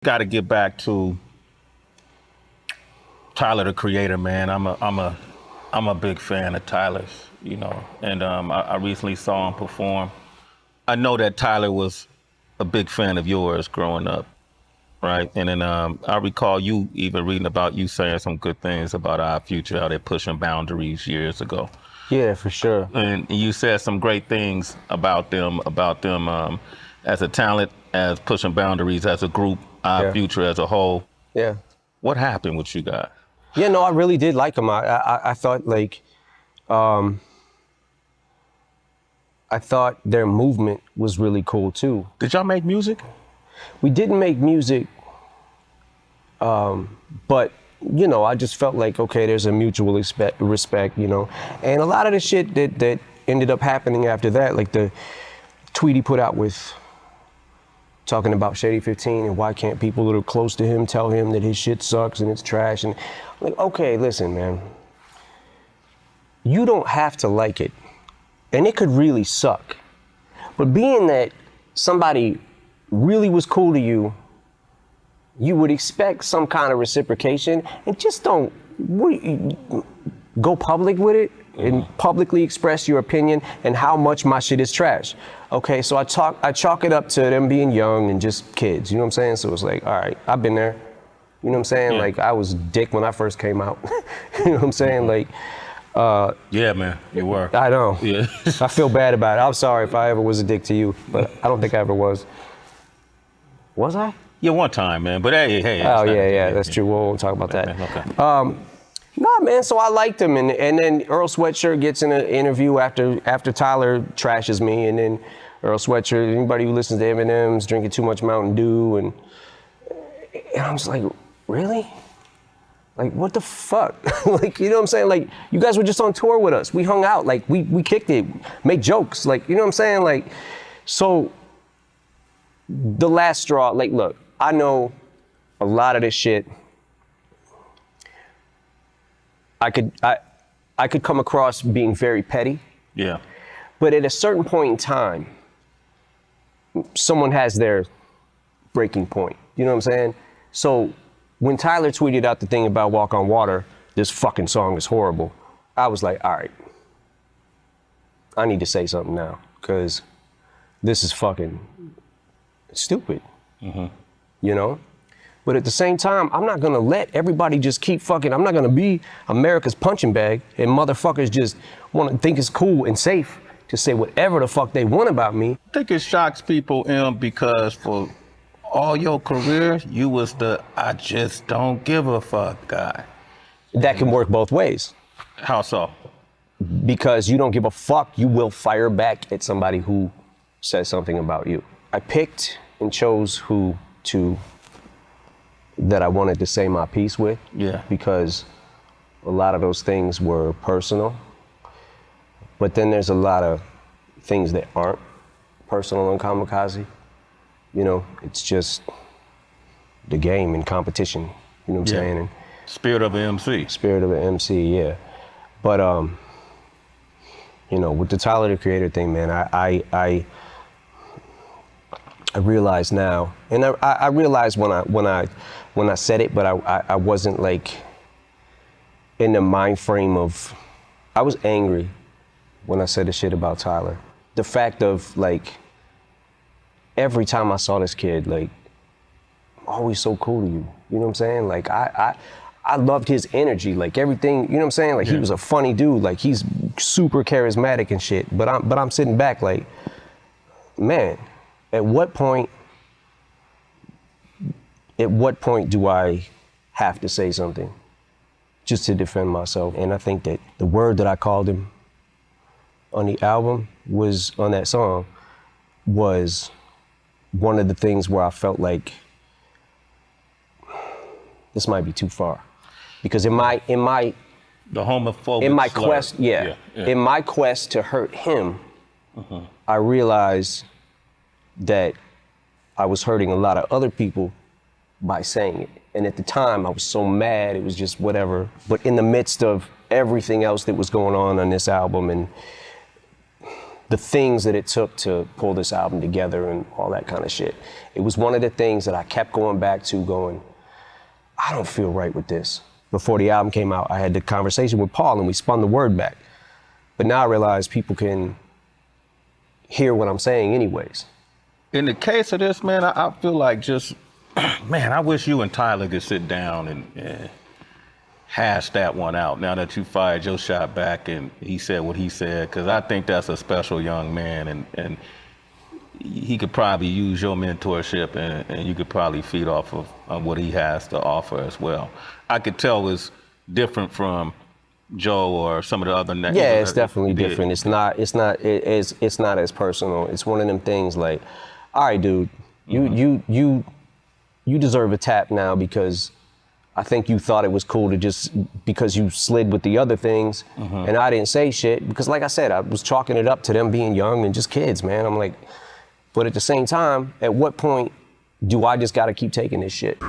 Got to get back to Tyler, the Creator, man. I'm a big fan of Tyler's, you know, and I recently saw him perform. I know that Tyler was a big fan of yours growing up, right? And then I recall you even reading about you saying some good things about our future, how they're pushing boundaries years ago. Yeah, for sure. And you said some great things about them as a talent, as pushing boundaries, as a group, our future as a whole. Yeah. What happened with you guys? Yeah, no, I really did like them. I thought like, I thought their movement was really cool too. Did y'all make music? We didn't make music, but you know, I just felt like, okay, there's a mutual respect, you know. And a lot of the shit that ended up happening after that, like the tweet he put out with talking about Shady 15 and why can't people that are close to him tell him that his shit sucks and it's trash. And I'm like, okay, listen, man, you don't have to like it. And it could really suck. But being that somebody really was cool to you, you would expect some kind of reciprocation, and just don't go public with it and publicly express your opinion and how much my shit is trash. Okay, so I chalk it up to them being young and just kids, you know what I'm saying? So it's like, all right, I've been there. You know what I'm saying? Yeah. Like, I was dick when I first came out. You know what I'm saying? Like, yeah, man, you were. I know. Yeah. I feel bad about it. I'm sorry if I ever was a dick to you, but I don't think I ever was. Was I? Yeah, one time, man. But hey. Oh, yeah, that's true. We won't talk about that. Okay. Nah, man, so I liked him. And then Earl Sweatshirt gets in an interview after Tyler trashes me. And then Earl Sweatshirt, anybody who listens to Eminem's drinking too much Mountain Dew. And I'm just like, really? Like, what the fuck? Like, you know what I'm saying? Like, you guys were just on tour with us. We hung out. Like, we kicked it, made jokes. Like, you know what I'm saying? Like, so the last straw, like, look, I know a lot of this shit. I could come across being very petty. Yeah. But at a certain point in time, someone has their breaking point. You know what I'm saying? So when Tyler tweeted out the thing about Walk on Water, this fucking song is horrible, I was like, all right, I need to say something now, because this is fucking stupid. Mm-hmm. You know? But at the same time, I'm not gonna let everybody just keep fucking, I'm not gonna be America's punching bag and motherfuckers just wanna think it's cool and safe to say whatever the fuck they want about me. I think it shocks people, because for all your career, you was the I just don't give a fuck guy. That can work both ways. How so? Because you don't give a fuck, you will fire back at somebody who says something about you. I picked and chose who that I wanted to say my piece with. Yeah. Because a lot of those things were personal. But then there's a lot of things that aren't personal on Kamikaze. You know, it's just the game and competition. You know what I'm saying? And spirit of an MC. Spirit of an MC, yeah. But you know, with the Tyler the Creator thing, man, I realize now, and I realized when I said it, but I wasn't like in the mind frame of, I was angry when I said the shit about Tyler. The fact of like, every time I saw this kid, like, always so cool to you. You know what I'm saying? Like, I loved his energy, like everything, you know what I'm saying? Like, he was a funny dude, like he's super charismatic and shit. But I'm sitting back like, man, at what point do I have to say something just to defend myself? And I think that the word that I called him on the album on that song was one of the things where I felt like this might be too far. Because in my the homophobic in my slur. quest, in my quest to hurt him, I realized that I was hurting a lot of other people by saying it. And at the time I was so mad, it was just whatever. But in the midst of everything else that was going on this album and the things that it took to pull this album together and all that kind of shit. It was one of the things that I kept going back to going, I don't feel right with this. Before the album came out, I had the conversation with Paul and we spun the word back. But now I realize people can hear what I'm saying anyways. In the case of this, man, I feel like just, man, I wish you and Tyler could sit down and hash that one out now that you fired your shot back and he said what he said, because I think that's a special young man, and he could probably use your mentorship and you could probably feed off of what he has to offer as well. I could tell it's different from Joe or some of the other niggas. Yeah, it's definitely different. It's not as personal. It's one of them things like, all right, dude, you deserve a tap now because I think you thought it was cool to just, because you slid with the other things and I didn't say shit because like I said, I was chalking it up to them being young and just kids, man. I'm like, but at the same time, at what point do I just gotta keep taking this shit?